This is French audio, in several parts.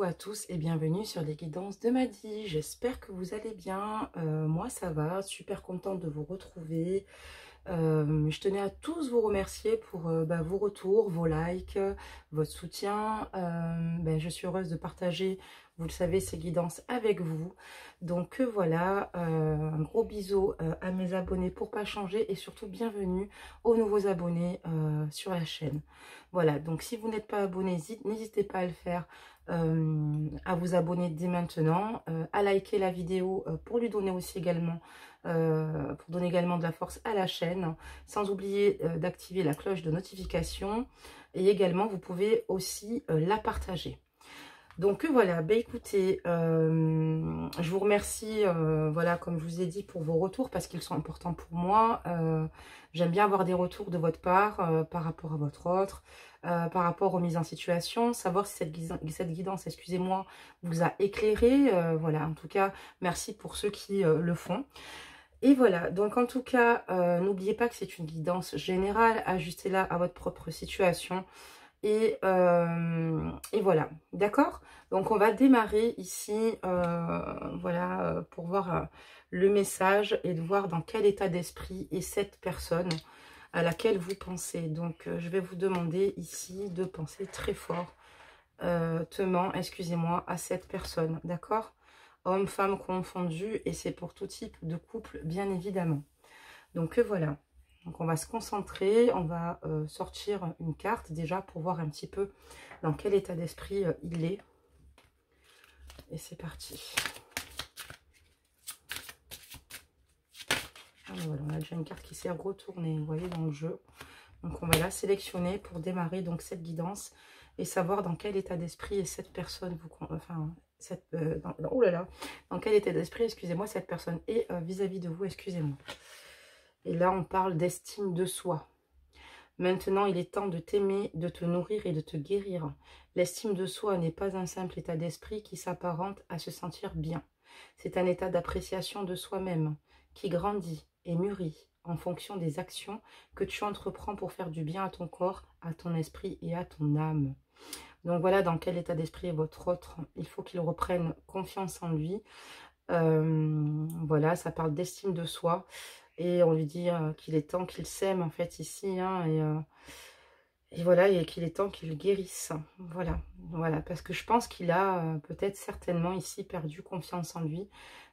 Coucou à tous et bienvenue sur les guidances de Madi. J'espère que vous allez bien. Moi ça va, super contente de vous retrouver. Je tenais à tous vous remercier pour vos retours, vos likes, votre soutien. Je suis heureuse de partager, vous le savez, ces guidances avec vous. Donc voilà, un gros bisou à mes abonnés pour pas changer et surtout bienvenue aux nouveaux abonnés sur la chaîne. Voilà, donc si vous n'êtes pas abonné, n'hésitez pas à le faire, à vous abonner dès maintenant, à liker la vidéo pour lui donner aussi également, pour donner également de la force à la chaîne, sans oublier d'activer la cloche de notification et également vous pouvez aussi la partager. Donc voilà, écoutez, je vous remercie, voilà, comme je vous ai dit, pour vos retours parce qu'ils sont importants pour moi. J'aime bien avoir des retours de votre part par rapport à votre autre, par rapport aux mises en situation, savoir si cette guidance, excusez-moi, vous a éclairé. Voilà, en tout cas, merci pour ceux qui le font. Et voilà, donc en tout cas, n'oubliez pas que c'est une guidance générale, ajustez-la à votre propre situation. Et voilà, d'accord? Donc on va démarrer ici, voilà, pour voir le message et de voir dans quel état d'esprit est cette personne à laquelle vous pensez. Donc je vais vous demander ici de penser très fort, excusez-moi, à cette personne, d'accord? Homme, femme confondu, et c'est pour tout type de couple, bien évidemment. Donc voilà. Donc on va se concentrer, on va sortir une carte déjà pour voir un petit peu dans quel état d'esprit il est. Et c'est parti. Alors voilà, on a déjà une carte qui s'est retournée, vous voyez, dans le jeu. Donc on va la sélectionner pour démarrer donc cette guidance et savoir dans quel état d'esprit est cette personne, dans quel état d'esprit, excusez-moi, cette personne est vis-à-vis de vous, excusez-moi. Et là, on parle d'estime de soi. Maintenant, il est temps de t'aimer, de te nourrir et de te guérir. L'estime de soi n'est pas un simple état d'esprit qui s'apparente à se sentir bien. C'est un état d'appréciation de soi-même qui grandit et mûrit en fonction des actions que tu entreprends pour faire du bien à ton corps, à ton esprit et à ton âme. Donc voilà dans quel état d'esprit est votre autre. Il faut qu'il reprenne confiance en lui. Voilà, ça parle d'estime de soi. Et on lui dit qu'il est temps qu'il s'aime en fait ici. Et voilà, et qu'il est temps qu'il guérisse. Voilà, voilà, parce que je pense qu'il a peut-être certainement ici perdu confiance en lui.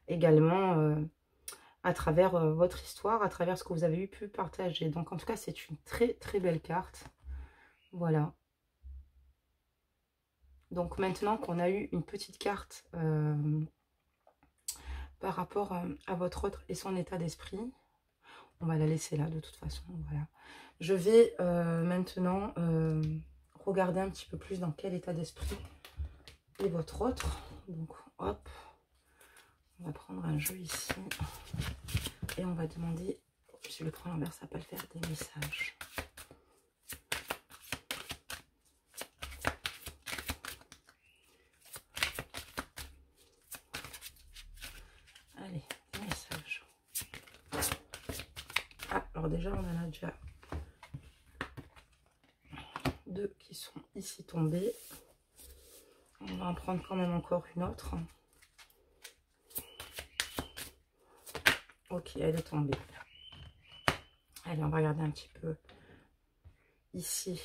Également à travers votre histoire, à travers ce que vous avez pu partager. Donc en tout cas, c'est une très très belle carte. Voilà. Donc maintenant qu'on a eu une petite carte par rapport à votre autre et son état d'esprit, on va la laisser là de toute façon. Voilà. Je vais maintenant regarder un petit peu plus dans quel état d'esprit est votre autre. Donc hop, on va prendre un jeu ici et on va demander, je le prends à l'envers, ça va pas le faire, des messages. Allez, des messages. Ah, alors déjà, on en a déjà deux qui sont ici tombés. On va en prendre quand même encore une autre. Ok, elle est tombée. Allez, on va regarder un petit peu ici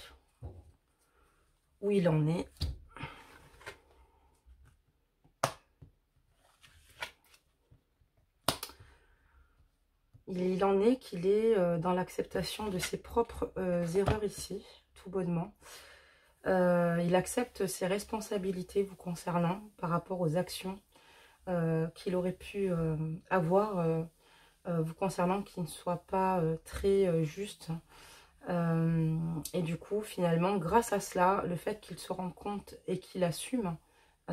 où il en est. Il en est qu'il est dans l'acceptation de ses propres erreurs ici, tout bonnement. Il accepte ses responsabilités vous concernant par rapport aux actions qu'il aurait pu avoir vous concernant qui ne soient pas très justes. Et du coup, finalement, grâce à cela, le fait qu'il se rende compte et qu'il assume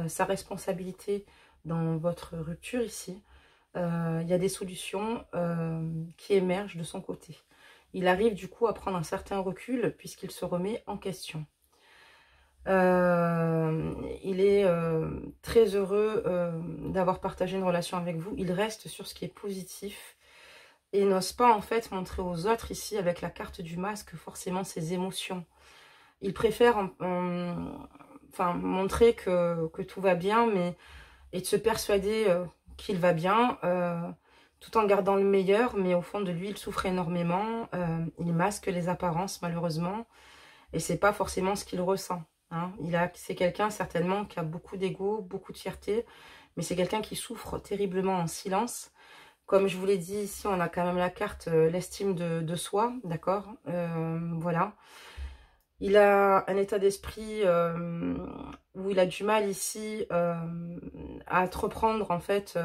sa responsabilité dans votre rupture ici, il y a des solutions qui émergent de son côté. Il arrive du coup à prendre un certain recul puisqu'il se remet en question. Il est très heureux d'avoir partagé une relation avec vous. Il reste sur ce qui est positif et n'ose pas en fait montrer aux autres ici avec la carte du masque forcément ses émotions. Il préfère enfin, montrer que tout va bien, mais et de se persuader qu'il va bien, tout en gardant le meilleur, mais au fond de lui, il souffre énormément, il masque les apparences, malheureusement, et c'est pas forcément ce qu'il ressent. Hein. C'est quelqu'un, certainement, qui a beaucoup d'ego, beaucoup de fierté, mais c'est quelqu'un qui souffre terriblement en silence. Comme je vous l'ai dit, ici, on a quand même la carte l'estime de soi, d'accord, voilà. Il a un état d'esprit où il a du mal ici à reprendre, en fait,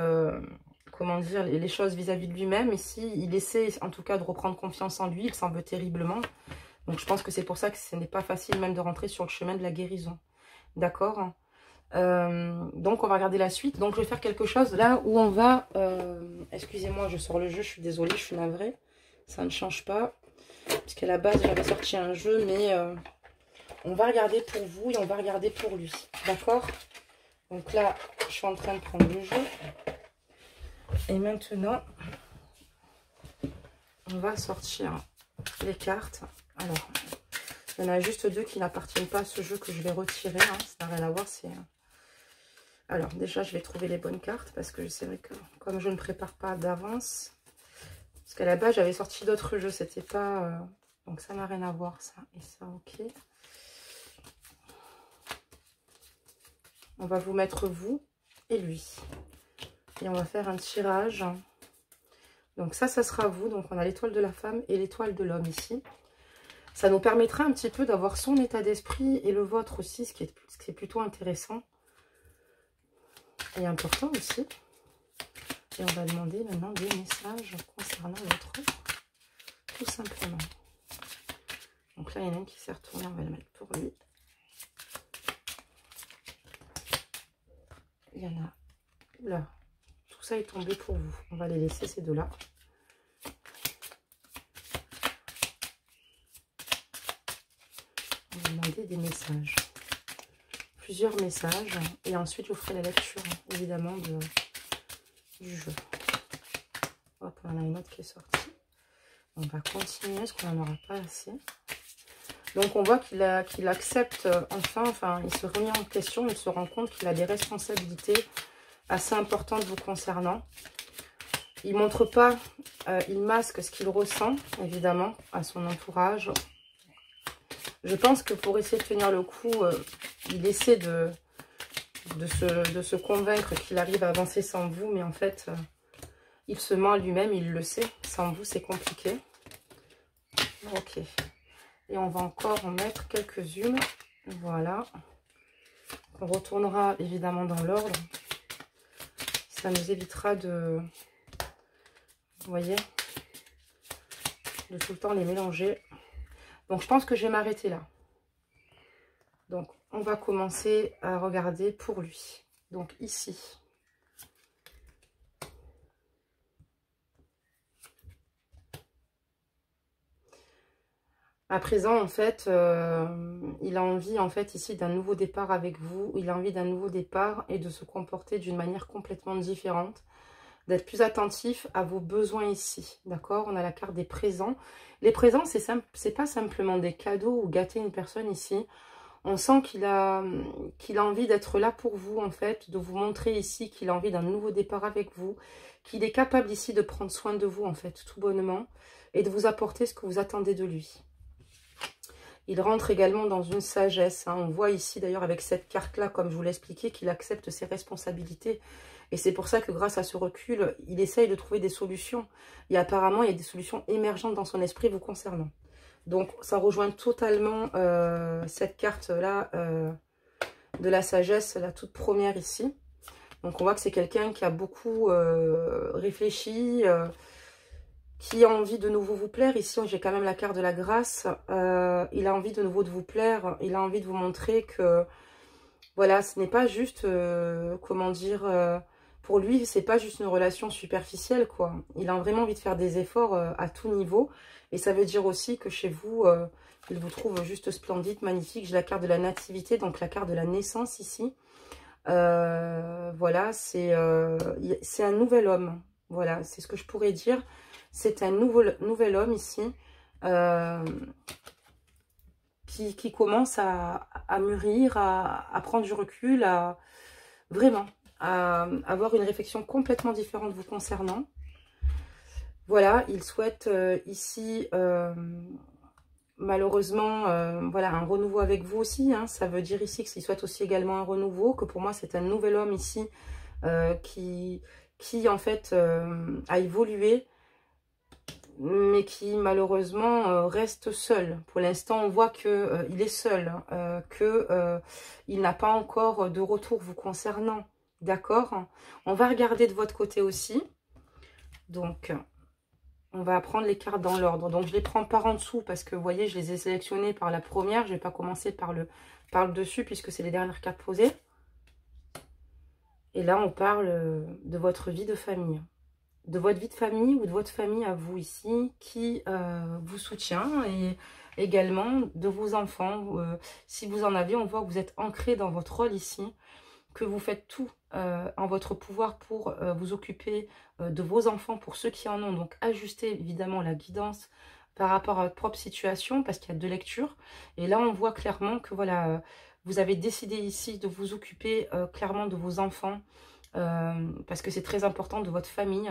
comment dire, les choses vis-à-vis de lui-même. Ici, il essaie en tout cas de reprendre confiance en lui, il s'en veut terriblement. Donc, je pense que c'est pour ça que ce n'est pas facile même de rentrer sur le chemin de la guérison. D'accord. Donc, on va regarder la suite. Donc, je vais faire quelque chose là où on va... excusez-moi, je sors le jeu, je suis désolée, je suis navrée. Ça ne change pas. Parce qu'à la base, j'avais sorti un jeu, mais on va regarder pour vous et on va regarder pour lui. D'accord? Donc là, je suis en train de prendre le jeu. Et maintenant, on va sortir les cartes. Alors, il y en a juste deux qui n'appartiennent pas à ce jeu que je vais retirer. Hein. Ça n'a rien à voir. Alors, déjà, je vais trouver les bonnes cartes parce que c'est vrai que comme je ne prépare pas d'avance... Parce qu'à la base, j'avais sorti d'autres jeux, c'était pas... Donc ça n'a rien à voir, ça et ça, ok. On va vous mettre vous et lui. Et on va faire un tirage. Donc ça sera vous. Donc on a l'étoile de la femme et l'étoile de l'homme ici. Ça nous permettra un petit peu d'avoir son état d'esprit et le vôtre aussi, ce qui est plutôt intéressant. Et important aussi. Et on va demander maintenant des messages concernant l'autre, tout simplement. Donc là, il y en a un qui s'est retourné, on va le mettre pour lui. Il y en a là. Tout ça est tombé pour vous. On va les laisser, ces deux-là. On va demander des messages. Plusieurs messages. Et ensuite, je vous ferai la lecture, évidemment, du jeu. Hop, on en a une autre qui est sortie. On va continuer, parce qu'on n'en aura pas assez. Donc, on voit qu'il accepte enfin, il se remet en question, il se rend compte qu'il a des responsabilités assez importantes vous concernant. Il ne montre pas, il masque ce qu'il ressent, évidemment, à son entourage. Je pense que pour essayer de tenir le coup, il essaie de se convaincre qu'il arrive à avancer sans vous, mais en fait, il se ment à lui-même, il le sait. Sans vous, c'est compliqué. Ok. Et on va encore en mettre quelques-unes. Voilà. On retournera évidemment dans l'ordre. Ça nous évitera de... Vous voyez, de tout le temps les mélanger. Donc, je pense que je vais m'arrêter là. Donc, on va commencer à regarder pour lui. Donc, ici. À présent, en fait, il a envie, en fait, ici, d'un nouveau départ avec vous. Il a envie d'un nouveau départ et de se comporter d'une manière complètement différente. D'être plus attentif à vos besoins ici, d'accord? On a la carte des présents. Les présents, c'est pas simplement des cadeaux ou gâter une personne ici. On sent qu'il a envie d'être là pour vous, en fait, de vous montrer ici qu'il a envie d'un nouveau départ avec vous, qu'il est capable ici de prendre soin de vous, en fait, tout bonnement, et de vous apporter ce que vous attendez de lui. Il rentre également dans une sagesse. Hein. On voit ici, d'ailleurs, avec cette carte-là, comme je vous l'ai expliqué, qu'il accepte ses responsabilités. Et c'est pour ça que grâce à ce recul, il essaye de trouver des solutions. Et apparemment, il y a des solutions émergentes dans son esprit vous concernant. Donc, ça rejoint totalement cette carte-là de la sagesse, la toute première ici. Donc, on voit que c'est quelqu'un qui a beaucoup réfléchi, qui a envie de nouveau vous plaire. Ici, j'ai quand même la carte de la grâce. Il a envie de nouveau de vous plaire. Il a envie de vous montrer que, voilà, ce n'est pas juste, comment dire... pour lui, c'est pas juste une relation superficielle, quoi. Il a vraiment envie de faire des efforts à tout niveau. Et ça veut dire aussi que chez vous, il vous trouve juste splendide, magnifique. J'ai la carte de la nativité, donc la carte de la naissance ici. Voilà, c'est un nouvel homme. Voilà, c'est ce que je pourrais dire. C'est un nouvel homme ici. qui commence à mûrir, à prendre du recul, vraiment, à avoir une réflexion complètement différente vous concernant. Voilà, il souhaite ici, malheureusement, voilà, un renouveau avec vous aussi. Hein. Ça veut dire ici qu'il souhaite aussi également un renouveau, que pour moi, c'est un nouvel homme ici qui en fait, a évolué, mais qui malheureusement reste seul. Pour l'instant, on voit que il est seul, il n'a pas encore de retour vous concernant. D'accord? On va regarder de votre côté aussi. Donc, on va prendre les cartes dans l'ordre. Donc, je les prends par en dessous parce que, vous voyez, je les ai sélectionnées par la première. Je ne vais pas commencer par le dessus puisque c'est les dernières cartes posées. Et là, on parle de votre vie de famille. De votre vie de famille ou de votre famille à vous ici qui vous soutient, et également de vos enfants. Si vous en avez, on voit que vous êtes ancré dans votre rôle ici, que vous faites tout en votre pouvoir pour vous occuper de vos enfants, pour ceux qui en ont. Donc, ajustez évidemment la guidance par rapport à votre propre situation, parce qu'il y a deux lectures. Et là, on voit clairement que voilà, vous avez décidé ici de vous occuper clairement de vos enfants, parce que c'est très important, de votre famille.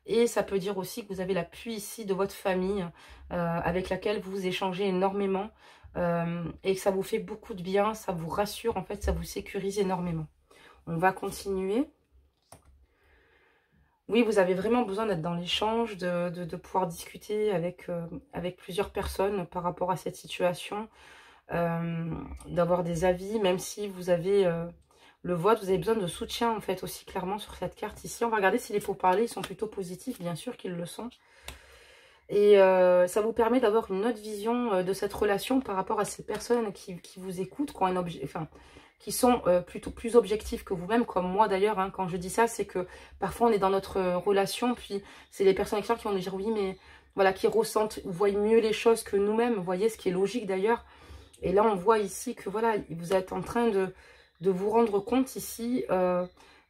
Et ça peut dire aussi que vous avez l'appui ici de votre famille, avec laquelle vous échangez énormément, et que ça vous fait beaucoup de bien, ça vous rassure, en fait, ça vous sécurise énormément. On va continuer. Oui, vous avez vraiment besoin d'être dans l'échange, de pouvoir discuter avec plusieurs personnes par rapport à cette situation, d'avoir des avis, même si vous avez le vote, vous avez besoin de soutien en fait aussi clairement sur cette carte ici. On va regarder si les pourparlers ils sont plutôt positifs, bien sûr qu'ils le sont. Et ça vous permet d'avoir une autre vision de cette relation par rapport à ces personnes qui vous écoutent, qui ont un objet, enfin, qui sont plutôt plus objectifs que vous-même, comme moi d'ailleurs. Hein, quand je dis ça, c'est que parfois on est dans notre relation, puis c'est les personnes extérieures qui vont dire oui, mais voilà, qui ressentent, voient mieux les choses que nous-mêmes, vous voyez, ce qui est logique d'ailleurs. Et là, on voit ici que voilà, vous êtes en train de vous rendre compte ici,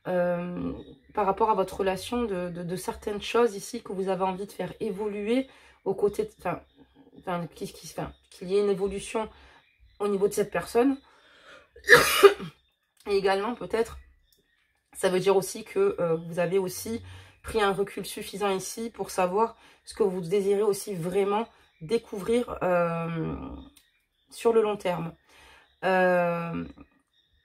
par rapport à votre relation, de certaines choses ici que vous avez envie de faire évoluer aux côtés, qu'il y ait une évolution au niveau de cette personne. Et également, peut-être, ça veut dire aussi que vous avez aussi pris un recul suffisant ici pour savoir ce que vous désirez aussi vraiment découvrir sur le long terme.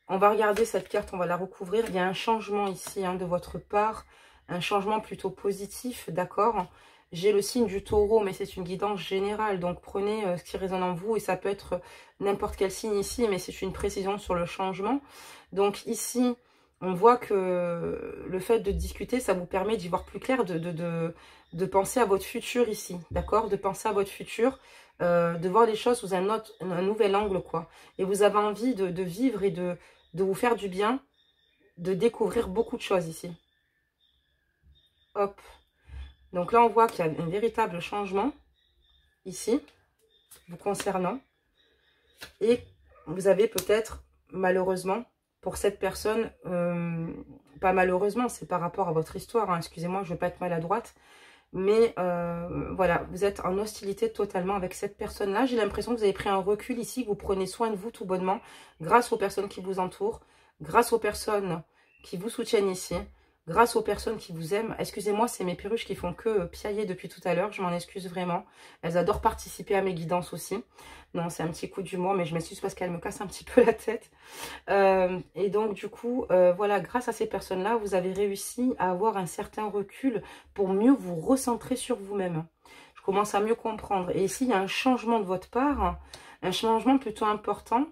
On va regarder cette carte, on va la recouvrir. Il y a un changement ici hein, de votre part, un changement plutôt positif, d'accord? J'ai le signe du taureau, mais c'est une guidance générale, donc prenez ce qui résonne en vous, et ça peut être n'importe quel signe ici, mais c'est une précision sur le changement. Donc ici, on voit que le fait de discuter, ça vous permet d'y voir plus clair, de penser à votre futur ici, d'accord? De penser à votre futur, de voir les choses sous un nouvel angle, quoi. Et vous avez envie de vivre et de vous faire du bien, de découvrir beaucoup de choses ici. Hop. Donc là, on voit qu'il y a un véritable changement ici, vous concernant. Et vous avez peut-être, malheureusement, pour cette personne, pas malheureusement, c'est par rapport à votre histoire, hein, excusez-moi, je ne veux pas être maladroite, mais voilà, vous êtes en hostilité totalement avec cette personne-là. J'ai l'impression que vous avez pris un recul ici, que vous prenez soin de vous tout bonnement, grâce aux personnes qui vous entourent, grâce aux personnes qui vous soutiennent ici, grâce aux personnes qui vous aiment. Excusez-moi, c'est mes perruches qui font que piailler depuis tout à l'heure, je m'en excuse vraiment. Elles adorent participer à mes guidances aussi. Non, c'est un petit coup d'humour, mais je m'excuse parce qu'elles me cassent un petit peu la tête. Et donc, du coup, voilà, grâce à ces personnes-là, vous avez réussi à avoir un certain recul pour mieux vous recentrer sur vous-même. Je commence à mieux comprendre. Et ici, il y a un changement de votre part, un changement plutôt important.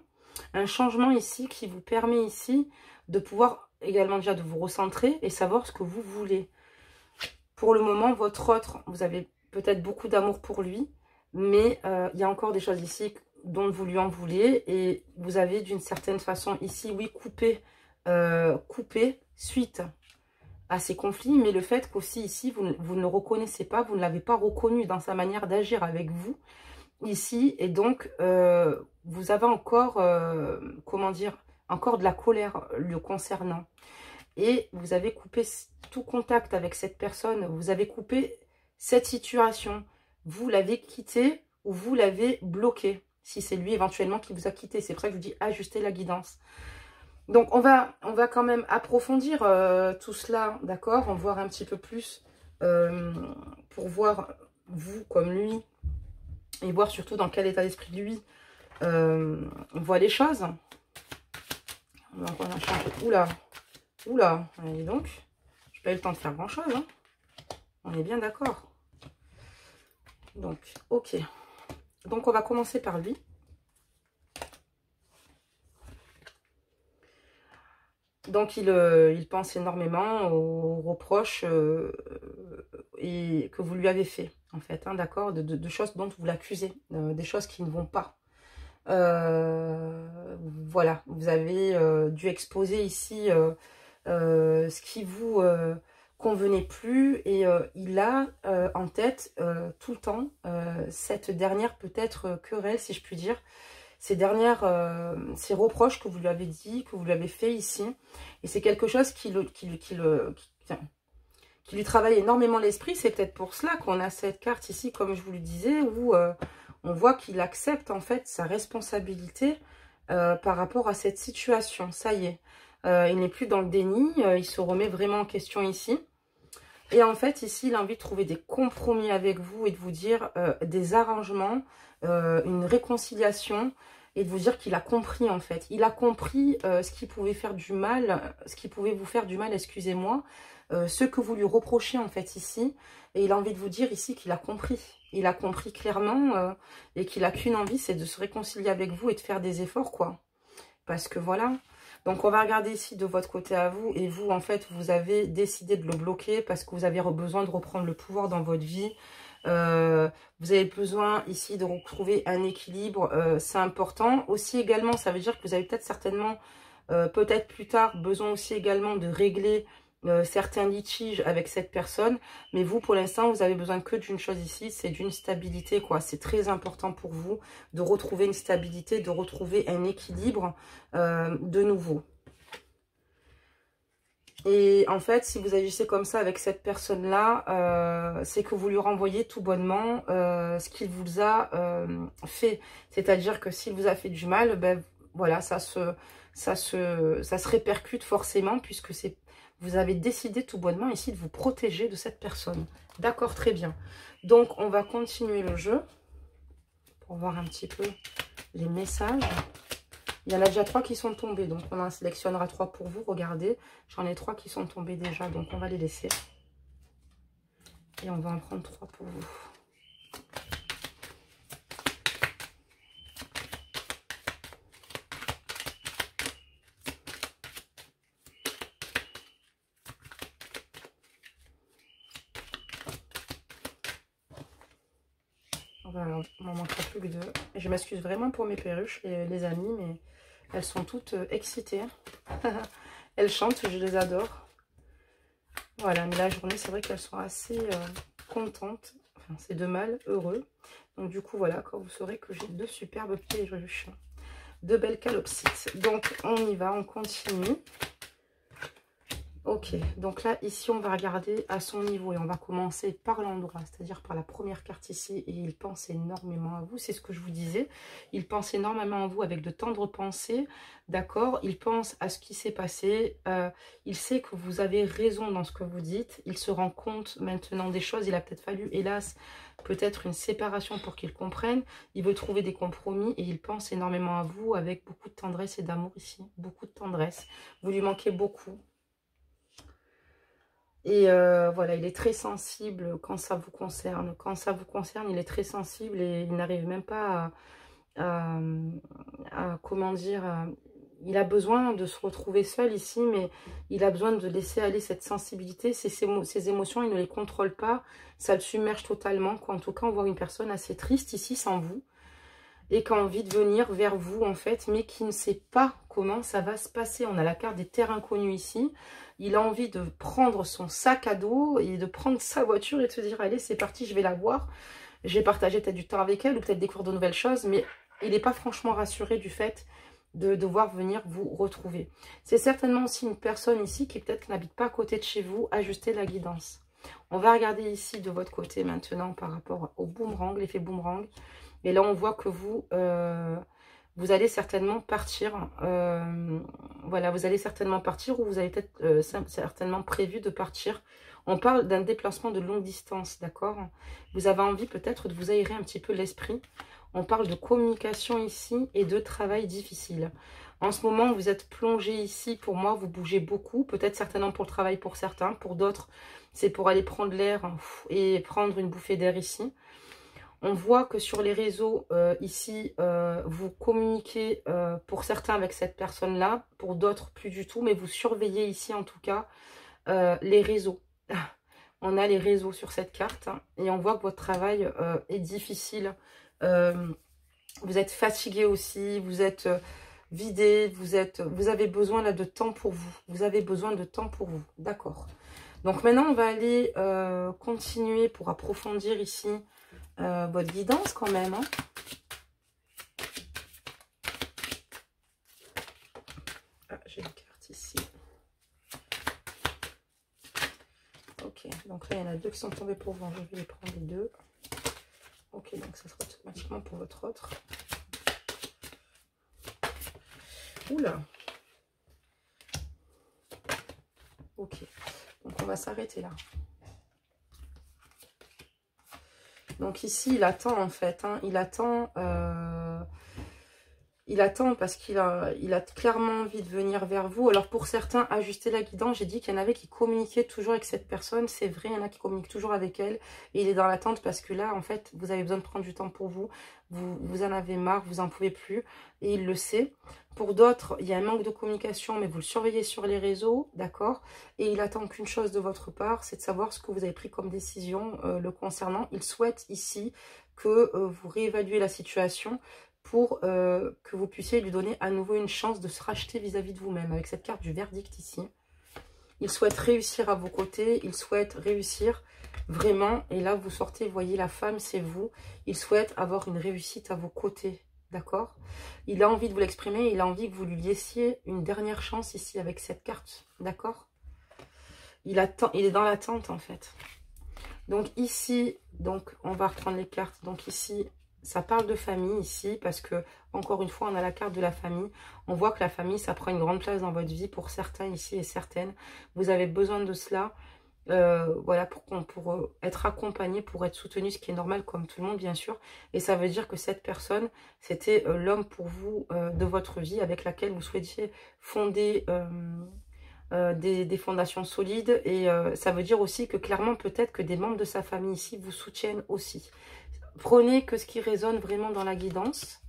Un changement ici qui vous permet ici de pouvoir également déjà de vous recentrer et savoir ce que vous voulez. Pour le moment, votre autre, vous avez peut-être beaucoup d'amour pour lui, mais il y a encore des choses ici dont vous lui en voulez, et vous avez d'une certaine façon ici, oui, coupé suite à ces conflits, mais le fait qu'aussi ici, vous ne le reconnaissez pas, vous ne l'avez pas reconnu dans sa manière d'agir avec vous, ici, et donc vous avez encore, comment dire, encore de la colère le concernant. Et vous avez coupé tout contact avec cette personne, vous avez coupé cette situation, vous l'avez quitté ou vous l'avez bloqué, Si c'est lui éventuellement qui vous a quitté. C'est pour ça que je vous dis ajuster la guidance. Donc, on va quand même approfondir tout cela, d'accord? On va voir un petit peu plus pour voir vous comme lui et voir surtout dans quel état d'esprit lui on voit les choses. Donc, on a changé. Oula, oula, allez donc, j'ai pas eu le temps de faire grand-chose. Hein. On est bien d'accord. Donc, ok. Donc, on va commencer par lui. Donc, il pense énormément aux reproches et que vous lui avez fait, en fait, hein, d'accord, de choses dont vous l'accusez, des choses qui ne vont pas. Voilà, vous avez dû exposer ici ce qui vous convenait plus et il a en tête tout le temps cette dernière peut-être querelle, si je puis dire, ces reproches que vous lui avez dit, que vous lui avez fait ici. Et c'est quelque chose qui lui travaille énormément l'esprit. C'est peut-être pour cela qu'on a cette carte ici, comme je vous le disais, où on voit qu'il accepte en fait sa responsabilité par rapport à cette situation. Ça y est, il n'est plus dans le déni, il se remet vraiment en question ici. Et en fait, ici, il a envie de trouver des compromis avec vous et de vous dire des arrangements, une réconciliation et de vous dire qu'il a compris en fait. Il a compris ce qui pouvait faire du mal, ce qui pouvait vous faire du mal, excusez-moi, ce que vous lui reprochez en fait ici. Et il a envie de vous dire ici qu'il a compris. Il a compris clairement et qu'il a qu'une envie, c'est de se réconcilier avec vous et de faire des efforts quoi. Parce que voilà... Donc, on va regarder ici de votre côté à vous. Et vous, en fait, vous avez décidé de le bloquer parce que vous avez besoin de reprendre le pouvoir dans votre vie. Vous avez besoin ici de retrouver un équilibre. C'est important. Aussi également, ça veut dire que vous avez peut-être certainement, peut-être plus tard, besoin aussi également de régler certains litiges avec cette personne. Mais vous, pour l'instant, vous avez besoin que d'une chose ici, c'est d'une stabilité, quoi. C'est très important pour vous de retrouver une stabilité, de retrouver un équilibre de nouveau. Et en fait, si vous agissez comme ça avec cette personne-là, c'est que vous lui renvoyez tout bonnement ce qu'il vous a fait. C'est-à-dire que s'il vous a fait du mal, ben voilà, ça se répercute forcément puisque vous avez décidé tout bonnement ici de vous protéger de cette personne. D'accord, très bien. Donc, on va continuer le jeu pour voir un petit peu les messages. Il y en a déjà 3 qui sont tombés, donc on en sélectionnera 3 pour vous. Regardez, j'en ai 3 qui sont tombés déjà, donc on va les laisser. Et on va en prendre 3 pour vous. Voilà, on m'en manquera plus que 2. Je m'excuse vraiment pour mes perruches, les amis, mais elles sont toutes excitées. Elles chantent, je les adore. Voilà, mais la journée, c'est vrai qu'elles sont assez contentes. Enfin, c'est de mal, heureux. Donc du coup, voilà, quand vous saurez que j'ai 2 superbes perruches, 2 belles calopsites. Donc, on y va, on continue. Ok, donc là, ici, on va regarder à son niveau et on va commencer par l'endroit, c'est-à-dire par la première carte ici. Et il pense énormément à vous, c'est ce que je vous disais. Il pense énormément à vous avec de tendres pensées, d'accord? Il pense à ce qui s'est passé. Il sait que vous avez raison dans ce que vous dites. Il se rend compte maintenant des choses. Il a peut-être fallu, hélas, peut-être une séparation pour qu'il comprenne. Il veut trouver des compromis et il pense énormément à vous avec beaucoup de tendresse et d'amour ici. Beaucoup de tendresse. Vous lui manquez beaucoup. Et voilà, il est très sensible quand ça vous concerne. Quand ça vous concerne, il est très sensible et il n'arrive même pas à comment dire, il a besoin de se retrouver seul ici, mais il a besoin de laisser aller cette sensibilité. Ses émotions, il ne les contrôle pas, ça le submerge totalement. En tout cas, on voit une personne assez triste ici sans vous et qui a envie de venir vers vous en fait, mais qui ne sait pas comment ça va se passer. On a la carte des terres inconnues ici. Il a envie de prendre son sac à dos et de prendre sa voiture et de se dire, allez, c'est parti, je vais la voir. Je vais partager peut-être du temps avec elle ou peut-être découvrir de nouvelles choses, mais il n'est pas franchement rassuré du fait de devoir venir vous retrouver. C'est certainement aussi une personne ici qui peut-être n'habite pas à côté de chez vous. Ajustez la guidance. On va regarder ici de votre côté maintenant par rapport au boomerang, l'effet boomerang. Et là, on voit que vous, vous allez certainement partir. Voilà, vous allez certainement partir ou vous avez peut-être certainement prévu de partir. On parle d'un déplacement de longue distance, d'accord? Vous avez envie peut-être de vous aérer un petit peu l'esprit. On parle de communication ici et de travail difficile. En ce moment, vous êtes plongé ici. Pour moi, vous bougez beaucoup. Peut-être certainement pour le travail pour certains. Pour d'autres, c'est pour aller prendre l'air et prendre une bouffée d'air ici. On voit que sur les réseaux, ici, vous communiquez pour certains avec cette personne-là. Pour d'autres, plus du tout. Mais vous surveillez ici, en tout cas, les réseaux. On a les réseaux sur cette carte. Hein, et on voit que votre travail est difficile. Vous êtes fatigué aussi. Vous êtes vidé. Vous avez besoin là de temps pour vous. Vous avez besoin de temps pour vous. D'accord. Donc maintenant, on va aller continuer pour approfondir ici votre guidance quand même. Hein. Ah, j'ai une carte ici. Ok, donc là, il y en a 2 qui sont tombés pour vous. Je vais les prendre les 2. Ok, donc ça sera automatiquement pour votre autre. Oula. Ok, donc on va s'arrêter là. Donc ici, il attend en fait. Hein, il attend parce qu'il a clairement envie de venir vers vous. Alors pour certains, ajuster la guidance, j'ai dit qu'il y en avait qui communiquaient toujours avec cette personne. C'est vrai, il y en a qui communiquent toujours avec elle. Et il est dans l'attente parce que là, en fait, vous avez besoin de prendre du temps pour vous. Vous en avez marre, vous en pouvez plus. Et il le sait. Pour d'autres, il y a un manque de communication, mais vous le surveillez sur les réseaux, d'accord? Et il attend qu'une chose de votre part, c'est de savoir ce que vous avez pris comme décision le concernant. Il souhaite ici que vous réévaluez la situation pour que vous puissiez lui donner à nouveau une chance de se racheter vis-à-vis de vous-même. Avec cette carte du verdict ici. Il souhaite réussir à vos côtés. Il souhaite réussir vraiment. Et là, vous sortez, vous voyez, la femme, c'est vous. Il souhaite avoir une réussite à vos côtés. D'accord? Il a envie de vous l'exprimer. Il a envie que vous lui laissiez une dernière chance ici avec cette carte. D'accord? Il est dans l'attente, en fait. Donc ici, donc on va reprendre les cartes. Donc ici, ça parle de famille ici parce que, encore une fois, on a la carte de la famille. On voit que la famille, ça prend une grande place dans votre vie pour certains ici et certaines. Vous avez besoin de cela, voilà, pour être accompagné, pour être soutenu, ce qui est normal comme tout le monde, bien sûr. Et ça veut dire que cette personne, c'était l'homme pour vous de votre vie avec laquelle vous souhaitiez fonder des fondations solides. Et ça veut dire aussi que clairement, peut-être que des membres de sa famille ici vous soutiennent aussi. Prenez que ce qui résonne vraiment dans la guidance.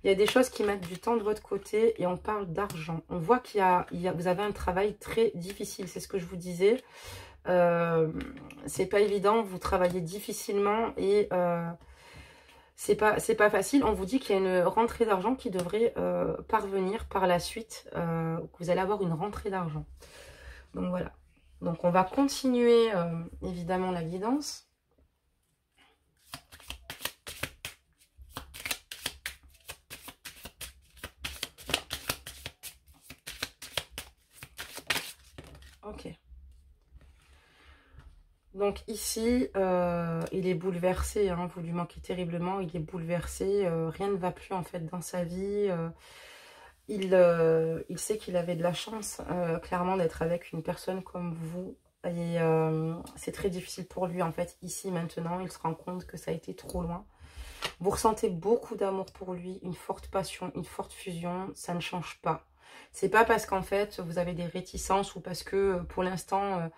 Il y a des choses qui mettent du temps de votre côté et on parle d'argent. On voit vous avez un travail très difficile, c'est ce que je vous disais. C'est pas évident, vous travaillez difficilement et c'est pas facile. On vous dit qu'il y a une rentrée d'argent qui devrait parvenir par la suite, que vous allez avoir une rentrée d'argent. Donc voilà. Donc on va continuer évidemment la guidance. Ok. Donc ici, il est bouleversé, hein, vous lui manquez terriblement, il est bouleversé, rien ne va plus en fait dans sa vie. Il sait qu'il avait de la chance, clairement, d'être avec une personne comme vous. Et c'est très difficile pour lui en fait, ici, maintenant, il se rend compte que ça a été trop loin. Vous ressentez beaucoup d'amour pour lui, une forte passion, une forte fusion, ça ne change pas. C'est pas parce qu'en fait, vous avez des réticences ou parce que pour l'instant...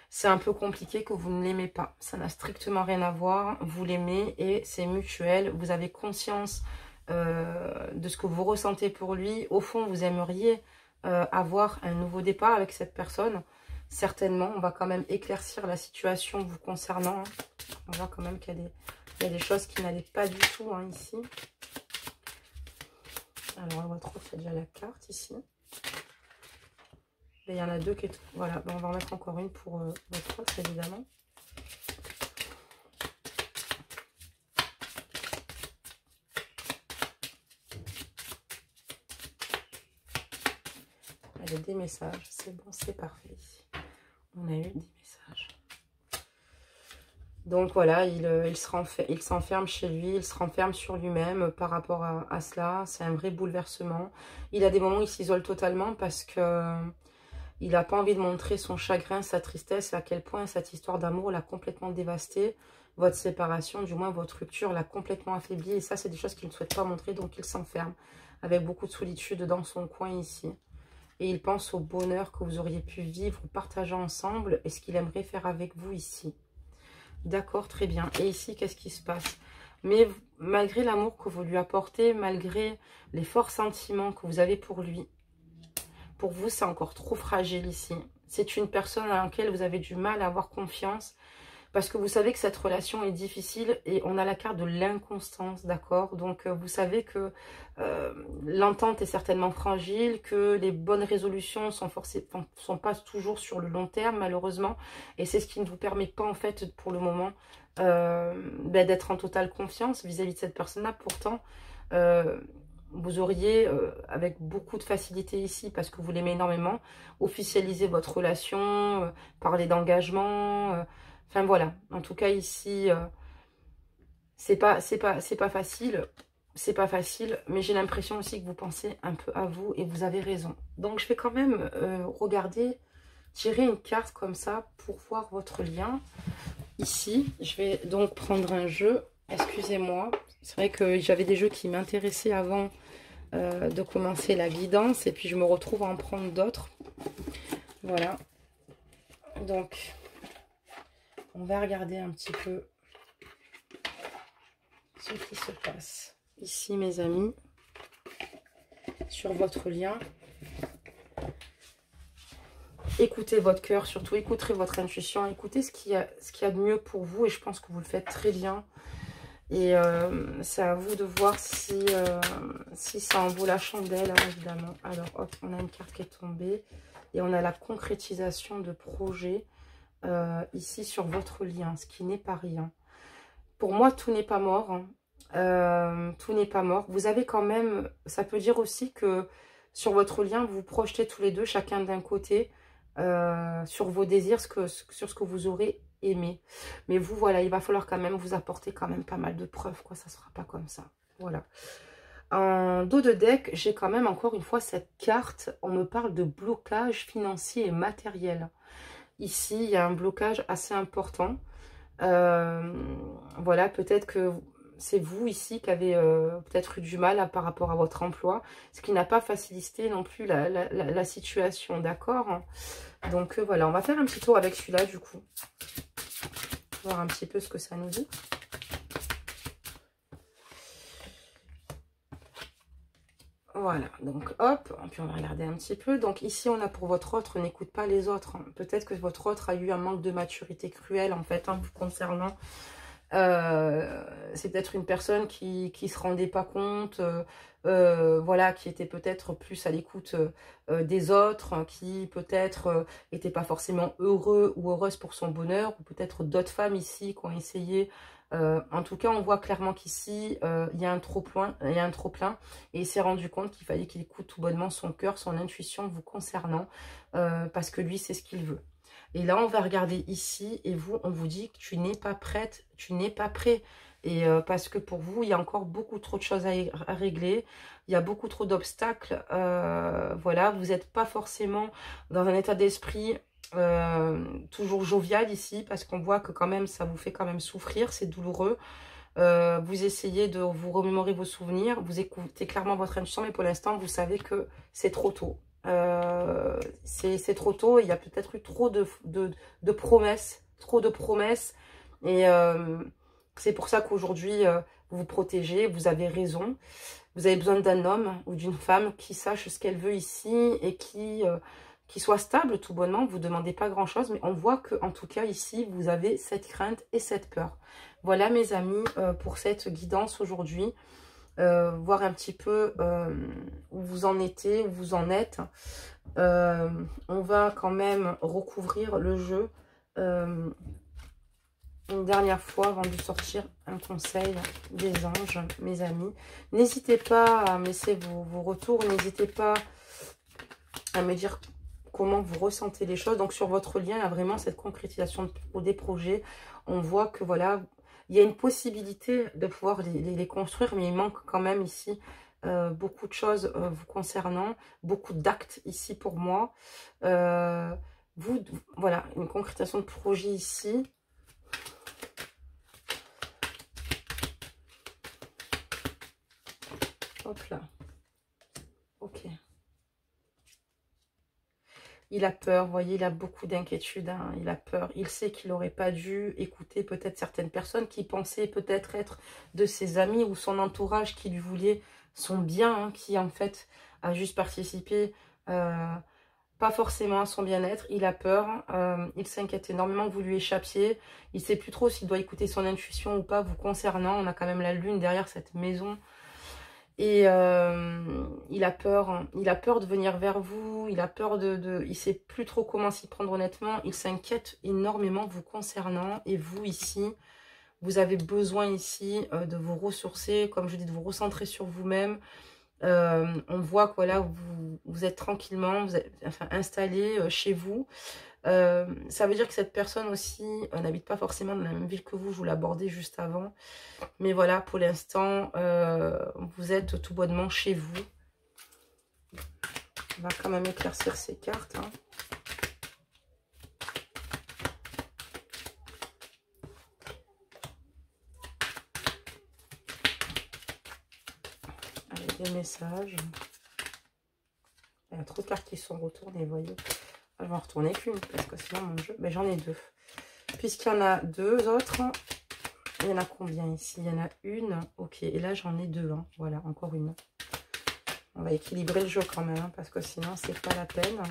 c'est un peu compliqué que vous ne l'aimez pas. Ça n'a strictement rien à voir. Vous l'aimez et c'est mutuel. Vous avez conscience de ce que vous ressentez pour lui. Au fond, vous aimeriez avoir un nouveau départ avec cette personne. Certainement, on va quand même éclaircir la situation vous concernant. Hein. On voit quand même qu'il y a des choses qui n'allaient pas du tout hein, ici. Alors, on retrouve déjà la carte ici. Et il y en a 2 qui est... Voilà, ben on va en mettre encore une pour votre autre, évidemment. Allez, des messages. C'est bon, c'est parfait. On a eu des messages. Donc voilà, il s'enferme chez lui, il se renferme sur lui-même par rapport à cela. C'est un vrai bouleversement. Il a des moments où il s'isole totalement parce que il n'a pas envie de montrer son chagrin, sa tristesse, à quel point cette histoire d'amour l'a complètement dévasté. Votre séparation, du moins votre rupture, l'a complètement affaibli. Et ça, c'est des choses qu'il ne souhaite pas montrer, donc il s'enferme avec beaucoup de solitude dans son coin ici. Et il pense au bonheur que vous auriez pu vivre, partager ensemble, et ce qu'il aimerait faire avec vous ici. D'accord, très bien. Et ici, qu'est-ce qui se passe? Mais malgré l'amour que vous lui apportez, malgré les forts sentiments que vous avez pour lui, pour vous, c'est encore trop fragile ici. C'est une personne à laquelle vous avez du mal à avoir confiance parce que vous savez que cette relation est difficile et on a la carte de l'inconstance, d'accord? Donc, vous savez que l'entente est certainement fragile, que les bonnes résolutions sont pas toujours sur le long terme, malheureusement. Et c'est ce qui ne vous permet pas, en fait, pour le moment, d'être en totale confiance vis-à-vis de cette personne-là. Pourtant, vous auriez, avec beaucoup de facilité ici, parce que vous l'aimez énormément, officialiser votre relation, parler d'engagement. Enfin voilà, en tout cas ici, c'est pas facile. C'est pas facile, mais j'ai l'impression aussi que vous pensez un peu à vous et vous avez raison. Donc je vais quand même regarder, tirer une carte comme ça pour voir votre lien. Ici, je vais donc prendre un jeu. Excusez-moi, c'est vrai que j'avais des jeux qui m'intéressaient avant de commencer la guidance et puis je me retrouve à en prendre d'autres. Voilà. Donc, on va regarder un petit peu ce qui se passe ici, mes amis, sur votre lien. Écoutez votre cœur, surtout écoutez votre intuition, écoutez ce qu'il y a de mieux pour vous et je pense que vous le faites très bien. Et c'est à vous de voir si ça en vaut la chandelle, hein, évidemment. Alors, hop, on a une carte qui est tombée. Et on a la concrétisation de projet ici sur votre lien, ce qui n'est pas rien. Pour moi, tout n'est pas mort. Hein. Tout n'est pas mort. Vous avez quand même... Ça peut dire aussi que sur votre lien, vous vous projetez tous les deux, chacun d'un côté, sur vos désirs, sur ce que vous aurez aimé. Mais vous, voilà, il va falloir quand même vous apporter quand même pas mal de preuves, quoi. Ça ne sera pas comme ça. Voilà. En dos de deck, j'ai quand même encore une fois cette carte. On me parle de blocage financier et matériel. Ici, il y a un blocage assez important. Voilà, peut-être que c'est vous ici qui avez peut-être eu du mal par rapport à votre emploi, ce qui n'a pas facilité non plus la situation, d'accord? Donc voilà, on va faire un petit tour avec celui-là du coup. Voir un petit peu ce que ça nous dit. Voilà, donc hop, puis on va regarder un petit peu. Donc ici, on a pour votre autre, n'écoute pas les autres. Peut-être que votre autre a eu un manque de maturité cruel en fait, hein, vous concernant. C'est peut-être une personne qui se rendait pas compte, voilà, qui était peut-être plus à l'écoute des autres, qui peut-être était pas forcément heureux ou heureuse pour son bonheur, ou peut-être d'autres femmes ici qui ont essayé. En tout cas, on voit clairement qu'ici, il y a un trop-plein, et il s'est rendu compte qu'il fallait qu'il écoute tout bonnement son cœur, son intuition vous concernant, parce que lui, c'est ce qu'il veut. Et là, on va regarder ici, et vous, on vous dit que tu n'es pas prête, tu n'es pas prêt. Et parce que pour vous, il y a encore beaucoup trop de choses à régler. Il y a beaucoup trop d'obstacles. Voilà, vous n'êtes pas forcément dans un état d'esprit toujours jovial ici, parce qu'on voit que quand même, ça vous fait quand même souffrir, c'est douloureux. Vous essayez de vous remémorer vos souvenirs, vous écoutez clairement votre intuition, mais pour l'instant, vous savez que c'est trop tôt. C'est trop tôt, il y a peut-être eu trop de promesses, et c'est pour ça qu'aujourd'hui vous vous protégez, vous avez raison, vous avez besoin d'un homme ou d'une femme qui sache ce qu'elle veut ici et qui soit stable tout bonnement. Vous ne demandez pas grand chose, mais on voit que en tout cas ici vous avez cette crainte et cette peur. Voilà mes amis pour cette guidance aujourd'hui. Voir un petit peu où vous en étiez, où vous en êtes. On va quand même recouvrir le jeu une dernière fois avant de sortir un conseil des anges, mes amis. N'hésitez pas à me laisser vos retours, n'hésitez pas à me dire comment vous ressentez les choses. Donc sur votre lien, il y a vraiment cette concrétisation des projets. On voit que voilà, il y a une possibilité de pouvoir les construire, mais il manque quand même ici beaucoup de choses vous concernant, beaucoup d'actes ici pour moi. Voilà, une concrétisation de projet ici. Hop là. Ok. Il a peur, vous voyez, il a beaucoup d'inquiétude, hein, il a peur. Il sait qu'il n'aurait pas dû écouter peut-être certaines personnes qui pensaient peut-être être de ses amis ou son entourage qui lui voulait son bien, hein, qui en fait a juste participé, pas forcément à son bien-être. Il a peur, il s'inquiète énormément que vous lui échappiez. Il ne sait plus trop s'il doit écouter son intuition ou pas vous concernant. On a quand même la lune derrière cette maison. Et il a peur, hein. Il a peur de venir vers vous, il a peur il sait plus trop comment s'y prendre honnêtement, il s'inquiète énormément vous concernant, et vous ici, vous avez besoin ici de vous ressourcer, comme je dis, de vous recentrer sur vous-même. On voit que voilà, vous êtes tranquillement, vous êtes enfin, installé chez vous. Ça veut dire que cette personne aussi n'habite pas forcément dans la même ville que vous, je vous l'abordais juste avant. Mais voilà, pour l'instant, vous êtes tout bonnement chez vous. On va quand même éclaircir ces cartes. Hein. Allez, des messages. Il y a trop de cartes qui sont retournées, vous voyez. Je vais en retourner qu'une, parce que sinon mon jeu... Ben, j'en ai deux. Puisqu'il y en a deux autres, il y en a combien ici? Il y en a une. Ok, et là j'en ai deux. Hein. Voilà, encore une. On va équilibrer le jeu quand même, hein, parce que sinon c'est pas la peine.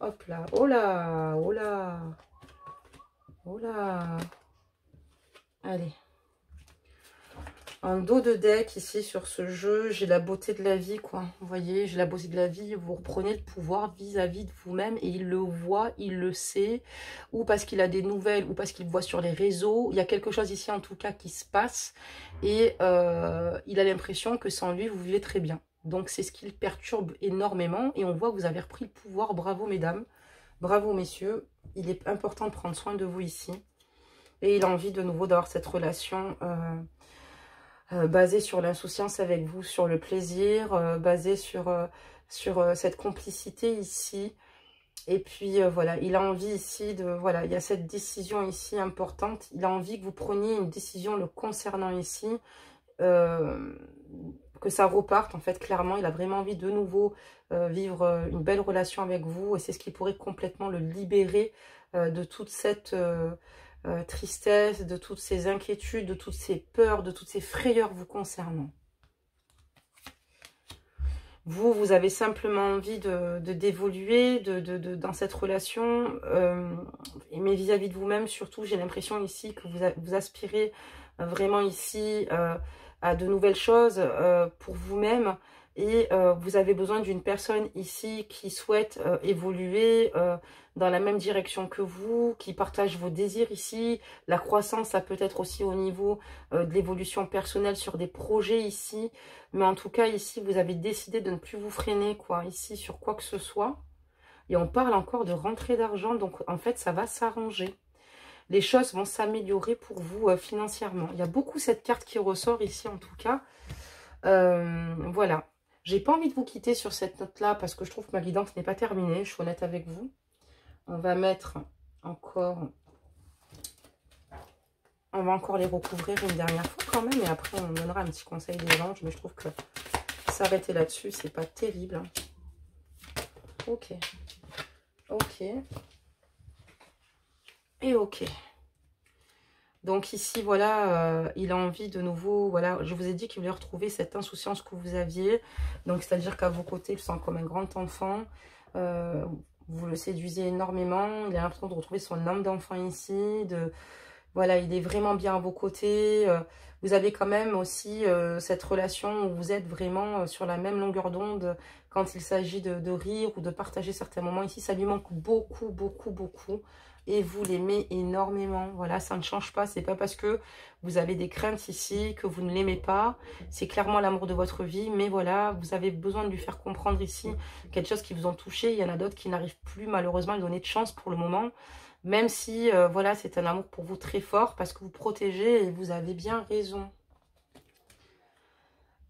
Hop là. Oh là, oh là. Oh là. Allez. En dos de deck, ici, sur ce jeu, j'ai la beauté de la vie, quoi. Vous voyez, j'ai la beauté de la vie. Vous reprenez le pouvoir vis-à-vis de vous-même et il le voit, il le sait. Ou parce qu'il a des nouvelles, ou parce qu'il voit sur les réseaux. Il y a quelque chose ici, en tout cas, qui se passe. Et il a l'impression que sans lui, vous vivez très bien. Donc, c'est ce qui le perturbe énormément. Et on voit que vous avez repris le pouvoir. Bravo, mesdames. Bravo, messieurs. Il est important de prendre soin de vous ici. Et il a envie de nouveau d'avoir cette relation... basé sur l'insouciance avec vous, sur le plaisir, basé sur cette complicité ici. Et puis voilà, il a envie ici de... Voilà, il y a cette décision ici importante. Il a envie que vous preniez une décision le concernant ici. Que ça reparte, en fait, clairement. Il a vraiment envie de nouveau vivre une belle relation avec vous. Et c'est ce qui pourrait complètement le libérer de toute cette... tristesse, de toutes ces inquiétudes, de toutes ces peurs, de toutes ces frayeurs vous concernant. Vous avez simplement envie d'évoluer dans cette relation, mais vis-à-vis de vous-même, surtout, j'ai l'impression ici que vous aspirez vraiment ici à de nouvelles choses pour vous-même. Et vous avez besoin d'une personne ici qui souhaite évoluer dans la même direction que vous, qui partage vos désirs ici. La croissance, ça peut être aussi au niveau de l'évolution personnelle sur des projets ici. Mais en tout cas, ici, vous avez décidé de ne plus vous freiner, quoi, ici, sur quoi que ce soit. Et on parle encore de rentrée d'argent, donc en fait, ça va s'arranger. Les choses vont s'améliorer pour vous financièrement. Il y a beaucoup cette carte qui ressort ici, en tout cas. Voilà. J'ai pas envie de vous quitter sur cette note-là parce que je trouve que ma guidance n'est pas terminée. Je suis honnête avec vous. On va mettre encore... On va encore les recouvrir une dernière fois quand même. Et après, on donnera un petit conseil des anges. Mais je trouve que s'arrêter là-dessus, c'est pas terrible. Ok. Ok. Et ok. Donc ici, voilà, il a envie de nouveau, voilà, je vous ai dit qu'il voulait retrouver cette insouciance que vous aviez. Donc, c'est-à-dire qu'à vos côtés, il se sent comme un grand enfant. Vous le séduisez énormément. Il a l'impression de retrouver son âme d'enfant ici. Voilà, il est vraiment bien à vos côtés. Vous avez quand même aussi cette relation où vous êtes vraiment sur la même longueur d'onde quand il s'agit de rire ou de partager certains moments. Ici, ça lui manque beaucoup, beaucoup, beaucoup. et vous l'aimez énormément. Voilà, ça ne change pas. C'est pas parce que vous avez des craintes ici que vous ne l'aimez pas. C'est clairement l'amour de votre vie. Mais voilà, vous avez besoin de lui faire comprendre ici quelque chose qui vous ont touché. Il y en a d'autres qui n'arrivent plus malheureusement à lui donner de chance pour le moment. Même si, voilà, c'est un amour pour vous très fort parce que vous protégez et vous avez bien raison.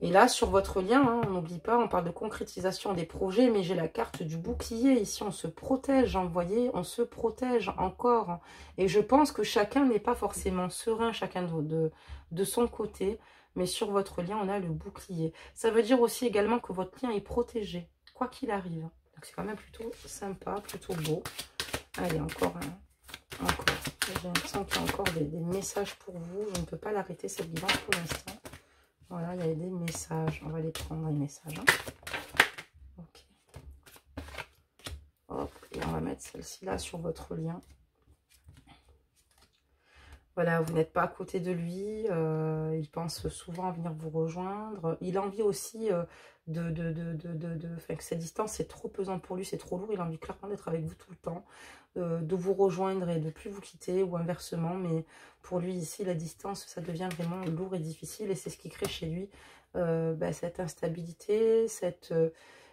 Et là, sur votre lien, hein, on n'oublie pas, on parle de concrétisation des projets, mais j'ai la carte du bouclier. Ici, on se protège, hein, vous voyez, on se protège encore. Et je pense que chacun n'est pas forcément serein, chacun de son côté. Mais sur votre lien, on a le bouclier. Ça veut dire aussi également que votre lien est protégé, quoi qu'il arrive. Donc, c'est quand même plutôt sympa, plutôt beau. Allez, encore un. Encore. J'ai l'impression qu'il y a encore des messages pour vous. Je ne peux pas l'arrêter, cette guidance, pour l'instant. Voilà, il y a des messages. On va les prendre, les messages. Hein. Ok. Hop, et on va mettre celle-ci là sur votre lien. Voilà, vous n'êtes pas à côté de lui. Il pense souvent à venir vous rejoindre. Il a envie aussi que cette distance, c'est trop pesant pour lui, c'est trop lourd. Il a envie clairement d'être avec vous tout le temps. De vous rejoindre et de plus vous quitter ou inversement. Mais pour lui, ici, la distance, ça devient vraiment lourd et difficile. Et c'est ce qui crée chez lui cette instabilité, ça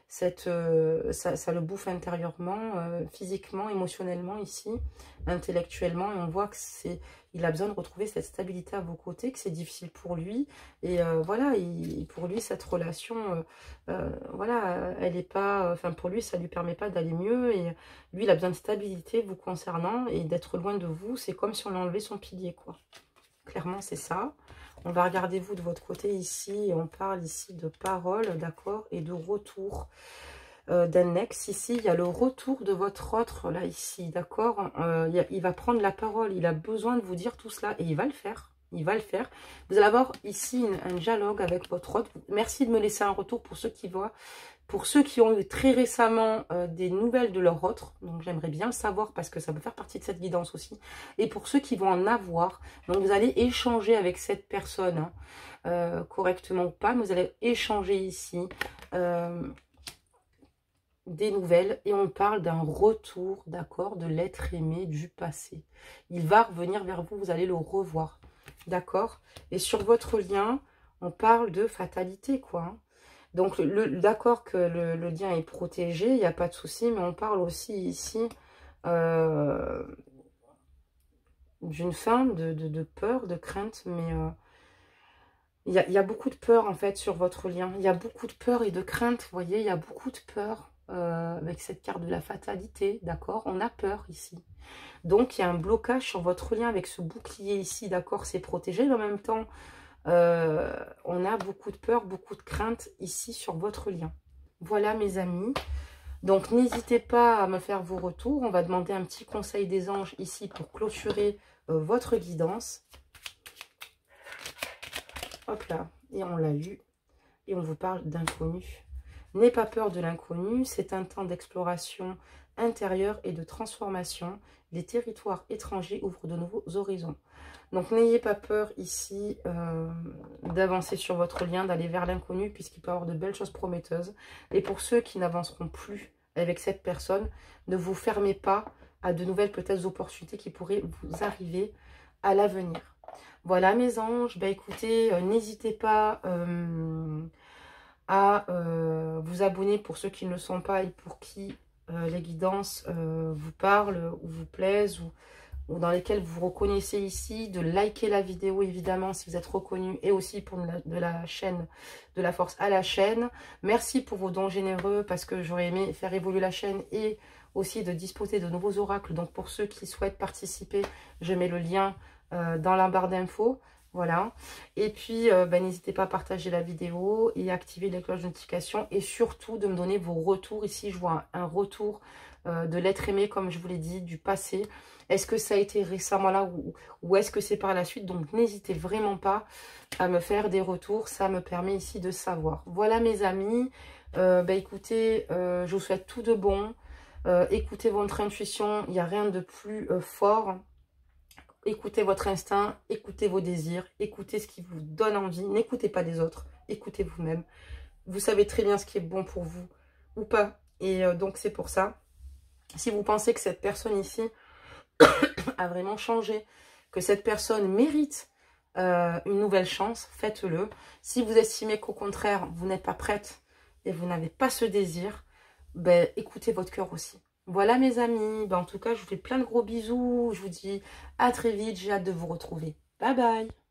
le bouffe intérieurement, physiquement, émotionnellement ici, intellectuellement. Et on voit que il a besoin de retrouver cette stabilité à vos côtés, que c'est difficile pour lui. Et voilà, pour lui, cette relation, voilà, elle est pas... Enfin, pour lui, ça lui permet pas d'aller mieux. Et lui, il a besoin de stabilité vous concernant. Et d'être loin de vous, c'est comme si on enlevait son pilier, quoi. Clairement, c'est ça. On va regarder vous de votre côté ici. Et on parle ici de parole, d'accord, et de retour d'un ex. Ici, il y a le retour de votre autre, là, ici, d'accord. Il va prendre la parole. Il a besoin de vous dire tout cela. Et il va le faire. Il va le faire. Vous allez avoir ici un dialogue avec votre autre. Merci de me laisser un retour pour ceux qui voient. Pour ceux qui ont eu très récemment des nouvelles de leur autre, donc j'aimerais bien le savoir parce que ça peut faire partie de cette guidance aussi. Et pour ceux qui vont en avoir, donc vous allez échanger avec cette personne, hein, correctement ou pas, mais vous allez échanger ici des nouvelles et on parle d'un retour, d'accord, de l'être aimé du passé. Il va revenir vers vous, vous allez le revoir, d'accord. Et sur votre lien, on parle de fatalité, quoi, hein. Donc, d'accord que le lien est protégé, il n'y a pas de souci, mais on parle aussi ici d'une fin de peur, de crainte, mais il y a beaucoup de peur en fait sur votre lien. Il y a beaucoup de peur et de crainte, vous voyez, il y a beaucoup de peur avec cette carte de la fatalité, d'accord. On a peur ici. Donc, il y a un blocage sur votre lien avec ce bouclier ici, d'accord, c'est protégé, mais en même temps... on a beaucoup de peur, beaucoup de crainte ici sur votre lien. Voilà mes amis. Donc n'hésitez pas à me faire vos retours. On va demander un petit conseil des anges ici pour clôturer votre guidance. Hop là, et on l'a eu. Et on vous parle d'inconnu. N'ayez pas peur de l'inconnu. C'est un temps d'exploration intérieure et de transformation. Les territoires étrangers ouvrent de nouveaux horizons. Donc, n'ayez pas peur ici d'avancer sur votre lien, d'aller vers l'inconnu, puisqu'il peut y avoir de belles choses prometteuses. Et pour ceux qui n'avanceront plus avec cette personne, ne vous fermez pas à de nouvelles peut-être opportunités qui pourraient vous arriver à l'avenir. Voilà mes anges, bah, écoutez, n'hésitez pas à vous abonner pour ceux qui ne le sont pas et pour qui les guidances vous parlent ou vous plaisent ou dans lesquels vous vous reconnaissez ici, de liker la vidéo évidemment si vous êtes reconnu et aussi pour de la chaîne, de la force à la chaîne. Merci pour vos dons généreux parce que j'aurais aimé faire évoluer la chaîne et aussi de disposer de nouveaux oracles. Donc pour ceux qui souhaitent participer, je mets le lien dans la barre d'infos. Voilà. Et puis, n'hésitez pas à partager la vidéo et activer les cloches de notification. Et surtout, de me donner vos retours. Ici, je vois un retour de l'être aimé, comme je vous l'ai dit, du passé. Est-ce que ça a été récemment là ou est-ce que c'est par la suite? Donc, n'hésitez vraiment pas à me faire des retours. Ça me permet ici de savoir. Voilà, mes amis. Écoutez, je vous souhaite tout de bon. Écoutez votre intuition. Il n'y a rien de plus fort. Écoutez votre instinct, écoutez vos désirs, écoutez ce qui vous donne envie. N'écoutez pas les autres, écoutez vous-même. Vous savez très bien ce qui est bon pour vous ou pas. Et donc, c'est pour ça. Si vous pensez que cette personne ici à vraiment changer, que cette personne mérite une nouvelle chance, faites-le. Si vous estimez qu'au contraire, vous n'êtes pas prête et vous n'avez pas ce désir, ben, écoutez votre cœur aussi. Voilà mes amis, ben, en tout cas, je vous fais plein de gros bisous. Je vous dis à très vite, j'ai hâte de vous retrouver. Bye bye.